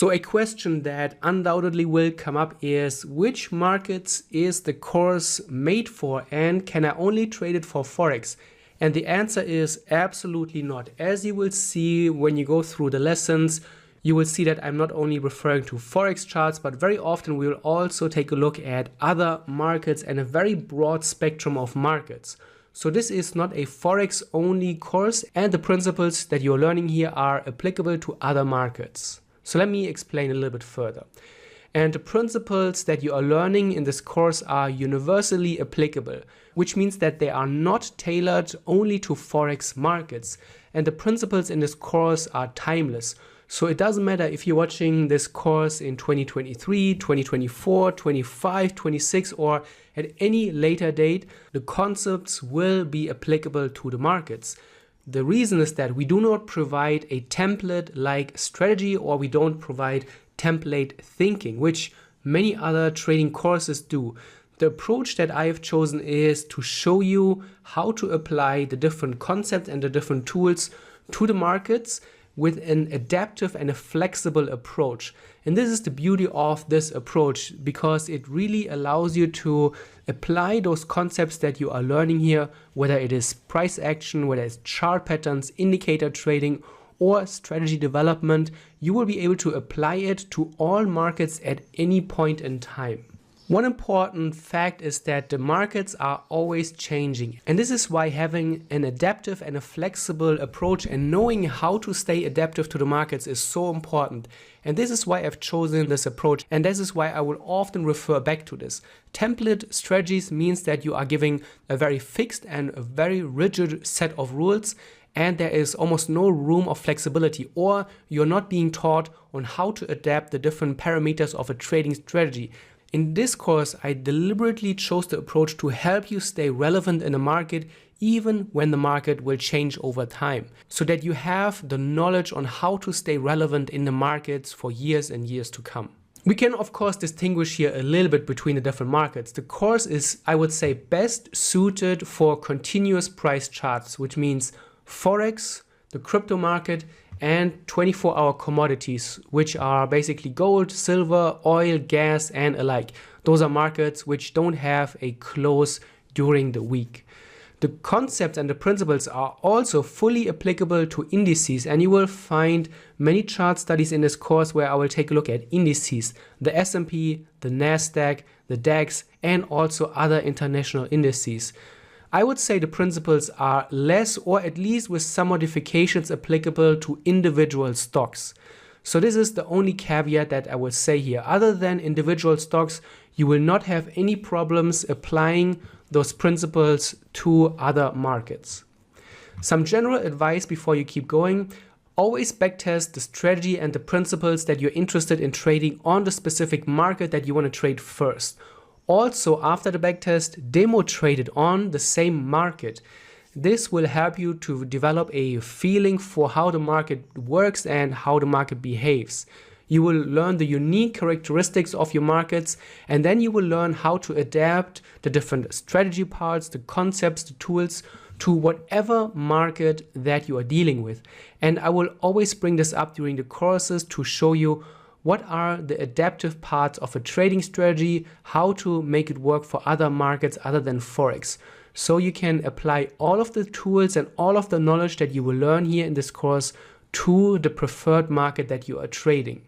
So a question that undoubtedly will come up is, which markets is the course made for, and can I only trade it for Forex? And the answer is absolutely not. As you will see when you go through the lessons, you will see that I'm not only referring to Forex charts, but very often we will also take a look at other markets and a very broad spectrum of markets. So this is not a Forex only course, and the principles that you're learning here are applicable to other markets. So let me explain a little bit further. And the principles that you are learning in this course are universally applicable, which means that they are not tailored only to Forex markets. And the principles in this course are timeless. So it doesn't matter if you're watching this course in 2023, 2024, 25, 26, or at any later date, the concepts will be applicable to the markets. The reason is that we do not provide a template-like strategy, or we don't provide template thinking, which many other trading courses do. The approach that I have chosen is to show you how to apply the different concepts and the different tools to the markets with an adaptive and a flexible approach. And this is the beauty of this approach, because it really allows you to apply those concepts that you are learning here, whether it is price action, whether it's chart patterns, indicator trading, or strategy development. You will be able to apply it to all markets at any point in time. One important fact is that the markets are always changing, and this is why having an adaptive and a flexible approach and knowing how to stay adaptive to the markets is so important. And this is why I've chosen this approach, and this is why I will often refer back to this. Template strategies means that you are giving a very fixed and a very rigid set of rules, and there is almost no room of flexibility, or you're not being taught on how to adapt the different parameters of a trading strategy. In this course, I deliberately chose the approach to help you stay relevant in the market, even when the market will change over time, so that you have the knowledge on how to stay relevant in the markets for years and years to come. We can of course distinguish here a little bit between the different markets. The course is, I would say, best suited for continuous price charts, which means Forex, the crypto market, and 24-hour commodities, which are basically gold, silver, oil, gas, and alike. Those are markets which don't have a close during the week. The concepts and the principles are also fully applicable to indices, and you will find many chart studies in this course where I will take a look at indices, the S&P, the Nasdaq, the DAX, and also other international indices. I would say the principles are less, or at least with some modifications, applicable to individual stocks. So this is the only caveat that I would say here. Other than individual stocks, you will not have any problems applying those principles to other markets. Some general advice before you keep going: always backtest the strategy and the principles that you're interested in trading on the specific market that you want to trade first. Also, after the backtest, demo trade it on the same market. This will help you to develop a feeling for how the market works and how the market behaves. You will learn the unique characteristics of your markets, and then you will learn how to adapt the different strategy parts, the concepts, the tools to whatever market that you are dealing with. And I will always bring this up during the courses to show you what are the adaptive parts of a trading strategy, how to make it work for other markets other than Forex. So you can apply all of the tools and all of the knowledge that you will learn here in this course to the preferred market that you are trading.